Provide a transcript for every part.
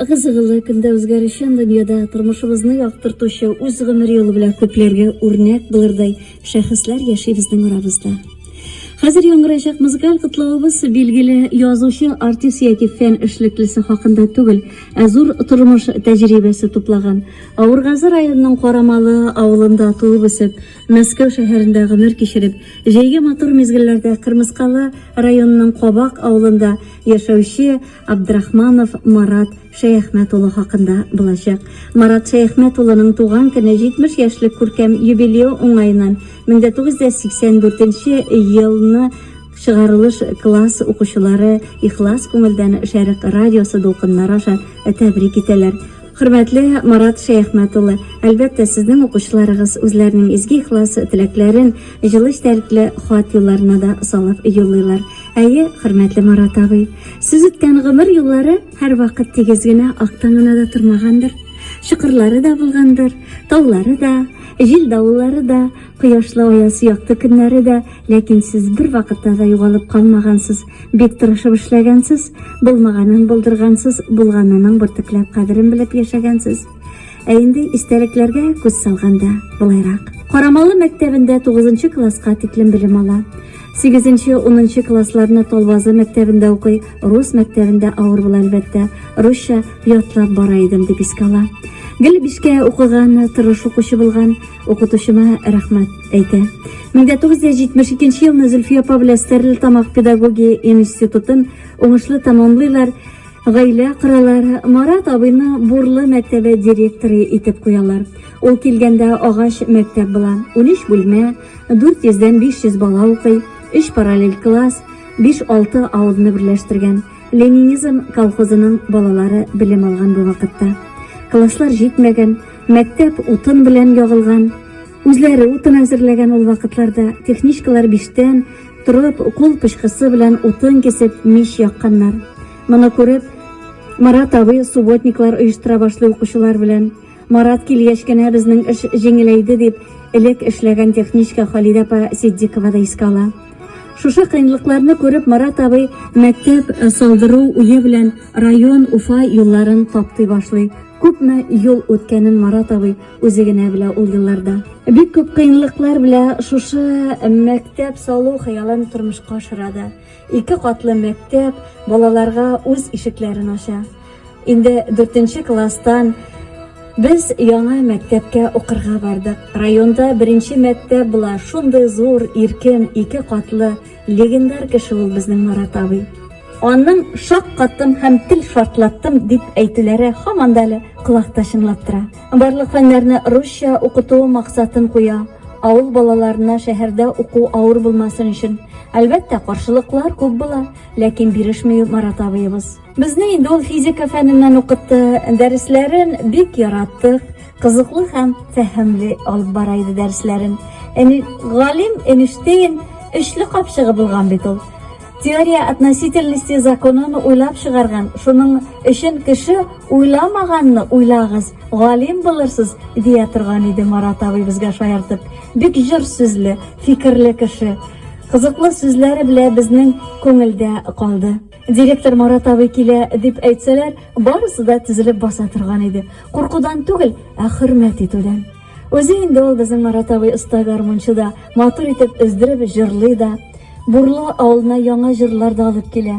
Кызыгылы көндә үзгәрешен дөньяда тормышыбызны яктыртучы үз гомер юлы белән күпләргә үрнәк булырдай шәхесләр яши безнең арабызда. Хәзер яңгырашак музыкаль котлавыбыз билгеле язучы, артист яки фән эшлеклесе хакында түгел, ә зур тормыш тәҗрибәсе туплаган. Авыргазы районының Карамалы авылында туып үсеп, Мәскәү шәһәрендә гомер кичереп, җәйге матур мизгелләрдә Кырмыскалы районының Кабак авылында яшәүче Абдрахманов Марат Шәяхмәт улы хакында булачак. Марат Шәяхмәт улының туган көне 70 яшьлек күркәм юбилею уңаеннан 1984 елны чыгарылыш класс укучылары ихлас күңелдән Шәрык радиосы дулкыннары аша тәбрик итәләр. Хөрмәтле Марат Шәяхмәт улы, әлбәттә сезнең укучыларыгыз үзләренең изге ихлас теләкләрен җылы эчтәлекле хат юлларына да салып юллыйлар. Әйе, хөрмәтле Марат абый, сез үткән гомер юллары һәр вакыт тигез генә актан гына да тормагандыр. Чокырлары да булгандыр, таулары да, җил давыллары да, кояшлы аясы якты көннәре дә, ләкин сез бер вакытта да югалып калмагансыз, бик тырышып эшләгәнсез, булмаганын булдыргансыз, булганының бөртекләп кадерен белеп яшәгәнсез. Ә инде истәлекләргә күз салганда булайрак. Карамалы мәктәбендә 9 класска тиклем белем ала. 8-10 классларны Толбазы мәктәбендә укый, рус мәктәбендә авыр була әлбәттә. Русча ятлап бара идем дип искә ала. Гел бишкә укыган, тырыш укучы булган, укытучыма рәхмәт әйтә. 1972 елны Зөлфия апа белән Стәрлетамак педагогия институтын уңышлы тәмамлыйлар. Гаилә коралар, Марат абыйны Бурлы мәктәбе директоры итеп куялар. Ул килгәндә агач мәктәп була. 13 бүлмә, 400-дән 500 бала укый, 3 параллель класс, 5-6 авылны берләштергән. Ленинизм колхозының балалары белем алган бу вакытта. Класслар җитмәгән, мәктәп утын белән ягылган. Үзләре утын әзерләгән ул вакытларда техничкалар 5-тән торып, кул пычкысы белән утын кесеп мич якканнар. Моны күреп, Марат абый субботниклар оештыра башлый укучылар белән. Марат килгәч кенә безнең эш җиңеләйде дип, элек эшләгән техничка Халида апа Сиддикова да искә ала. Шушы кыенлыкларны күреп, Марат абый мәктәп салдыру уе белән район Уфа юлларын таптый башлый. Күпме юл үткәнен Марат абый үзе генә белә ул елларда. Бик күп кыенлыклар белән шушы мәктәп салу хыялын тормышка ашырады. 2 катлы мәктәп балаларга үз ишекләрен ача. Инде 4 класстан без яңа мәктәпкә укырга бардык. Районда 1 мәктәп була, шундый зур, иркен, 2 катлы, легендар кеше ул безнең Марат абый. Аның шаккаттым һәм тел шартлаттым дип әйтүләре һаман да әле колакта чынлап тора. Барлык фәннәрне русча укыту максатын куя. Авыл балаларына шәһәрдә уку авыр булмасын өчен. Әлбәттә, каршылыклар күп була, ләкин бирешмәй Марат абыебыз. Безне инде ул физика фәненнән укытты, дәресләрен бик яраттык, кызыклы һәм фәһемле алып бара иде дәресләрен. Галим Эйнштейн эшле капчыгы булган бит ул. Теория относительности законын уйлап чыгарган. Шуның өчен кеше уйламаганны уйлагыз, галим булырсыз дия торган иде Марат абый безгә шаяртып. Бик җыр сүзле, фикерле кеше. Кызыклы сүзләре белән безнең күңелдә калды. Директор Марат абый килә дип әйтсәләр, барысы да тизелеп баса торган иде. Куркудан түгел, ә хөрмәт итүдән. Үзе инде ул безнең Марат абый оста гармунчы да, матур итеп өздереп җырлый да. Бурлы авылына яңа җырлар да алып килә.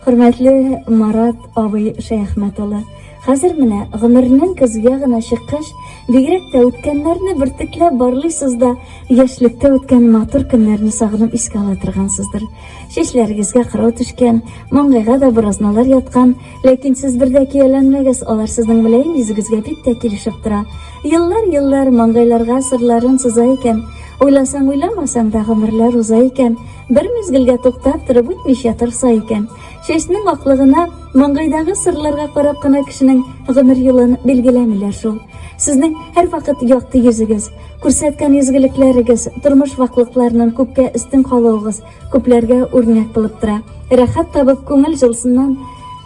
Хөрмәтле Марат абый Шәяхмәт улы, хәзер менә гомернең көзгә генә чыккач, бигрәк тә үткәннәрне бертекләп барлыйсыз да, яшьлектә үткән матур көннәрне сагынып искә ала торгансыздыр. Чәчләрегезгә кырау төшкән, маңгайга да бразналар яткан, ләкин сез бердә кияләнмәгез, алар сезнең белән йөзегезгә бик тә килешеп тора. Еллар маңгайларга сырларын сыза икән. Уйласаң, уйламасаң да гомерләр уза икән. Бер мизгелгә туктап торып үтмичә торса икән. Чәчнең аклыгына, маңгайдагы сырларга карап кына кешенең гомер юлын билгеләмиләр шул. Сезнең һәр вакыт якты йөзегез, күрсәткән изгелекләрегез, тормыш ваклыкларының күпкә өстен калуыгыз күпләргә үрнәк булып тора. Рәхәт табып күңел җылсыннан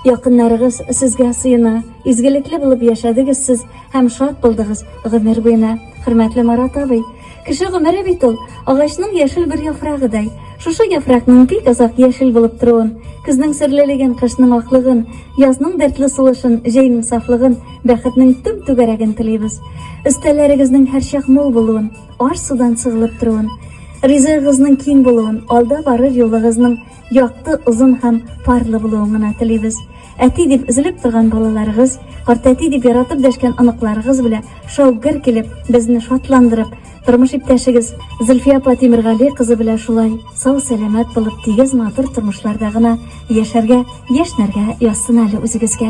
якыннарыгыз сезгә сыена, изгелекле булып яшәдегез сез һәм шат булдыгыз гомер буена. Хөрмәтле Марат абый, кеше гомере бит ул, агачның яшел бер яфрагыдай. Şuşa yaprakның pek azak yeşil bulup turuun, kızның sürlelegen kışның aklığın, yazның dertli sılışın, jeynin saflığın, bәхетнең tüm tügeregen tileybiz. Üstelerigizning her şak mol buluun, ar sudan sığılıp turuun, rizığızның keng buluun, alda barır yolығızның yaktı uzun ham parlı buluğuna tileybiz. Әти дип üzülüp turgan balalarıgız, qart әти дип яратып дәшкән анıklarıгыз белә шаугыр килеп, безне шатландырып, Turmuş iptaşıгыз Зөлфия апа Тимиргали кызы белән шулай сау сәламәт булып тигез матур тормышларда гына яшәргә, яшнәргә язсын әле үзегезгә.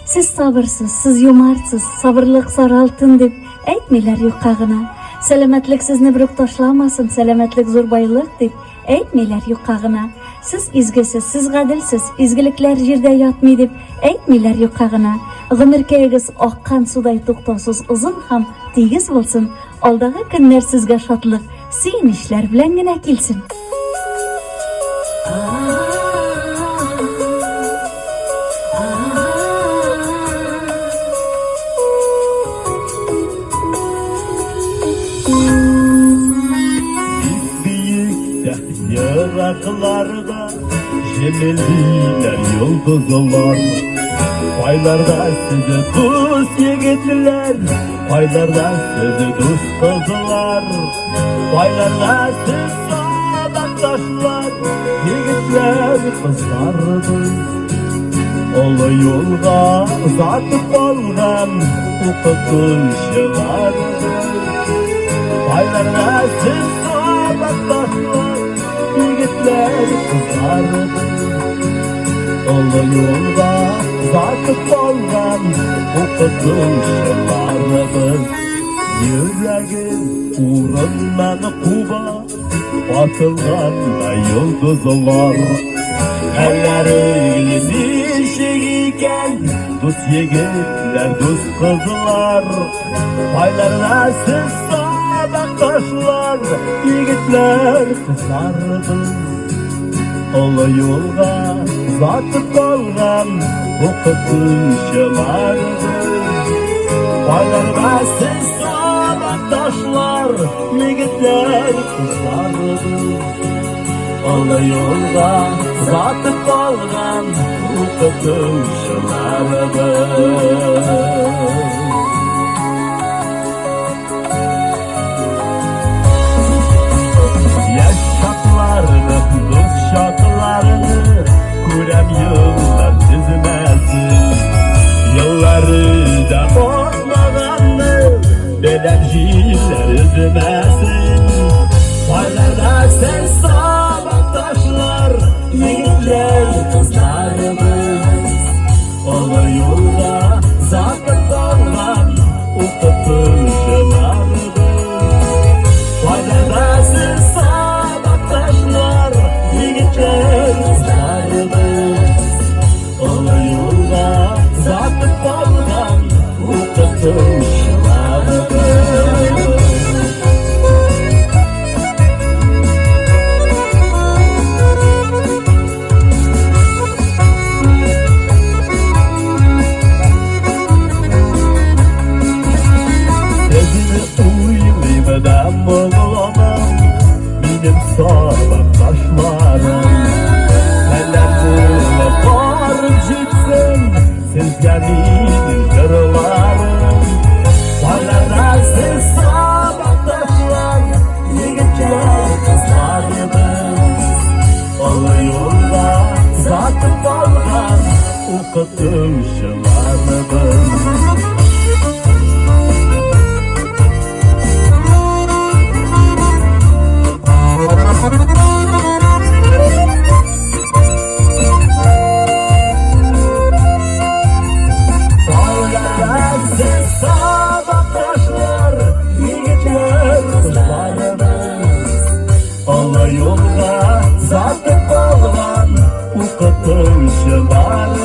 Сез сабырсыз, сез юмартсыз, сабырлык сары алтын дип әйтмиләр юкка гына. Сәламәтлек сезне бер ташламасын, сәламәтлек зур байлык дип әйтмиләр юкка гына. Сез изгесез, сез гаделсез, изгелекләр җирдә ятмый дип әйтмиләр юкка гына. Гомеркәегез аккан судай туктаусыз озын һәм тигез булсын. Aldağı günler sizge şatlık, sevinçler bilen gene kilsin. Büyükte yıraklarda jemeliler yıldızlar. Baylarda sizi dost yigitler, baylarda sizi dost kızlar, baylarda siz sabaktaşlar, yigitler kızlardır. Olu yolga uzatıp olgan okutuşlardır. Baylarda siz sabaktaşlar, yigitler kızlardır. Olu yolga uzatıp olgan okutuşlardır. Yüreğin uğrundan kuba batılganda yıldızlar. Elleri ilişiken dost yigitler, dost kızlar. Baylarına siz sabaktaşlar, yigitler kızlardır. Olu yolga uzatıp olgan okutuşlardır. Baylarına siz sabaktaşlar, yigitler kızlardır. Olu yolga uzatıp olgan okutuşlardır. Yaşaklarını, dost şaklarını Kurem yıllar dizmesin. Yılları da olmaganını Belen jiller üzmesin. Baylarda sen sabaktaşlar, yigitler kızlarımız. Olu yolda zaten kalgan okutuşlarımız. Baylarda sen sabaktaşlar, yigitler kızlarımız. Olu yolda zaten kalgan okutuşlarımız. Uyumadan oğlanım, benim sabaktaşlarım. Neler bulup varıp gitsin, sizge benim jırlarım. Baylarda siz sabaktaşlar, yigitler kızlarımız. Olu yolda zaten kalgan okutuşlarımız.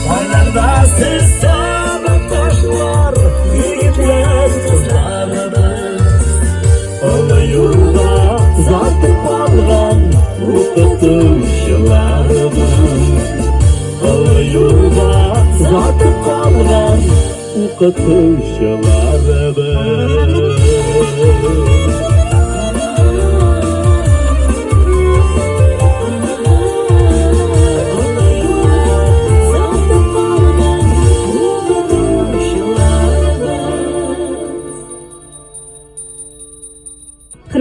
Baylarda siz sabaktaşlar, yigitler kızlarımız. Olu yolda zaten kalgan okutuşlarımız. Olu yolda zaten kalgan okutuşlarımız.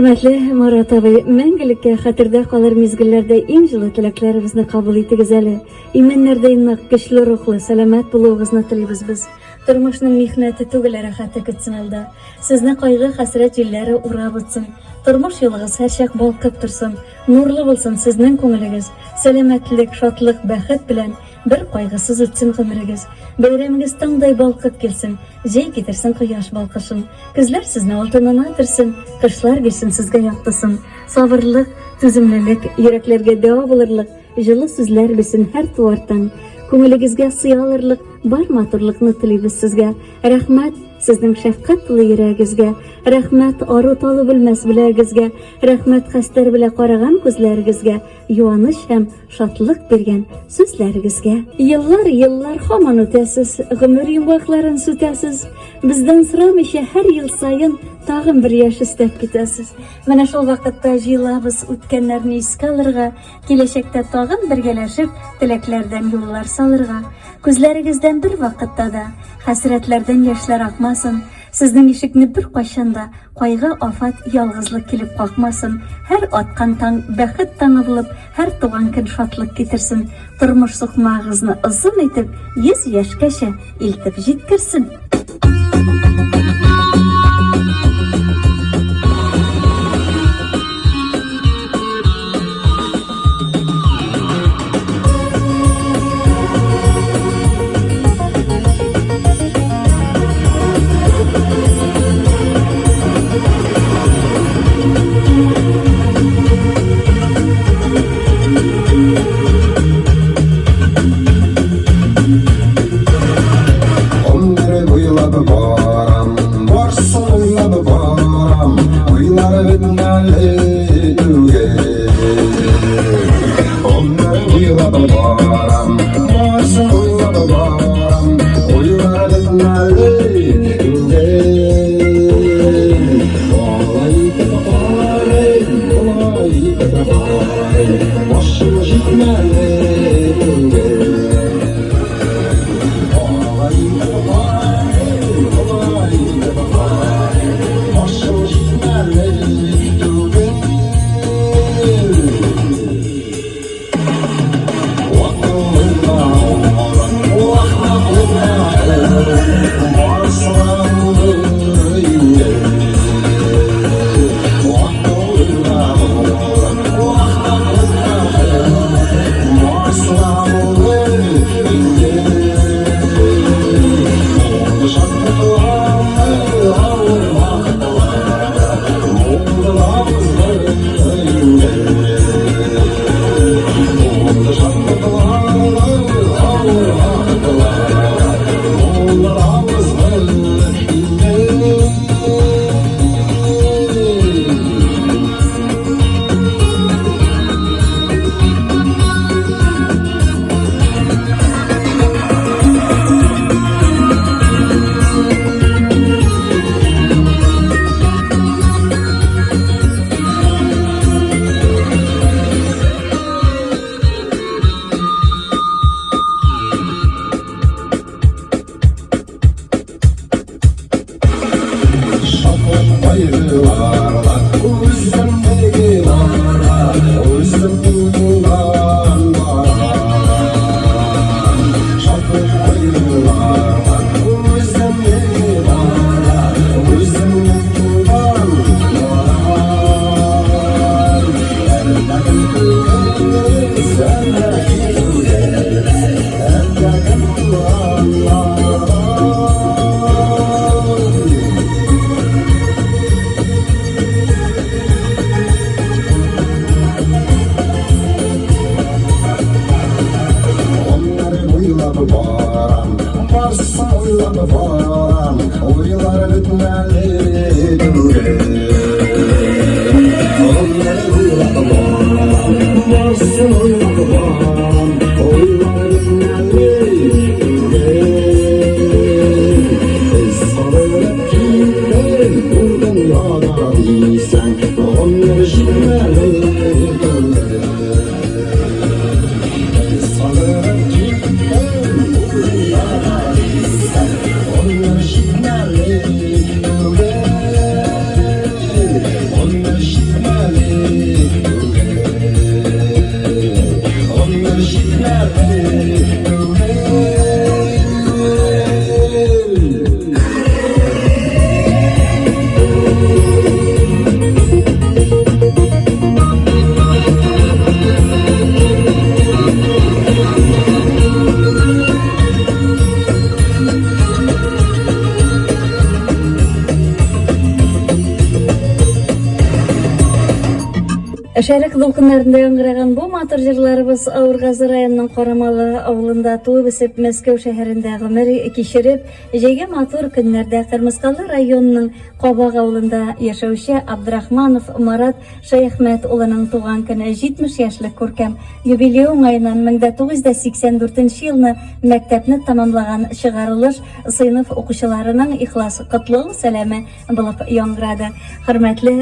Hürmetli Murat abi, мәңгелеккә хәтердә калыр мизгелләрдә иң җылы теләкләребезне кабул итегез әле. Именнәрдә иннек көчле рухлы, сәламәт булуыгызны телибез без. Тормышның михнәте түгел, рәхәте көтсен алда. Сезне кайгы, хәсрәт җилләре урап үтсен. Тормыш юлыгыз һәрчак балкып торсын. Нурлы булсын сезнең күңелегез. Сәламәтлек, шатлык, бәхет белән бер кайгысыз үтсен гомерегез. Бәйрәмегез таңдай балкып килсен. Җәй китерсен кояш балкышын. Көзләр сезне алтынына төрсен. Кышлар гөлсен сезгә яктысын. Сабырлык, түземлелек, йөрәкләргә дәва булырлык, җылы сүзләр бесен һәр туартан. Күңелегезгә сыялырлык, бар матурлыкны телибез сезгә. Рәхмәт сезнең шәфкать тулы йөрәгегезгә. Рәхмәт ару талы белмәс беләгезгә. Рәхмәт хәстәр белә караган күзләрегезгә. Юаныч һәм шатлык биргән сүзләрегезгә. Еллар һаман үтәсез, гомер йомгакларын сүтәсез. Бездән сорамыйча һәр ел саен тагын бер яшь өстәп китәсез. Менә шул вакытта җыелабыз үткәннәрне искә алырга, киләчәктә тагын бергәләшеп теләкләрдән юллар салырга. Күзләрегездән бер вакытта да хәсрәтләрдән яшьләр акмасын. Сезнең ишекне бер кайчанда кайгы, афат, ялгызлык килеп какмасын. Һәр аткан таң бәхет таңы булып, һәр туган көн шатлык китерсен. Тормыш сукмагызны озын итеп, 100 яшькәчә илтеп җиткерсен. Onları Шәрек дулкыннарында яңгыраган бу матур җырларыбыз Авыргазы районының Карамалы авылында туып үсеп Мәскәү шәһәрендә гомер кичереп, җәйге матур көннәрдә Кырмыскалы районының Кабак авылында яшәүче Абдрахманов Марат Шәйхмәт улының туган көне 70 яшьлек күркәм юбилей уңаеннан 1984 елны мәктәпне тәмамлаган чыгарылыш сыйныф укучыларының ихлас котлау сәламе булып яңгырады. Хөрмәтле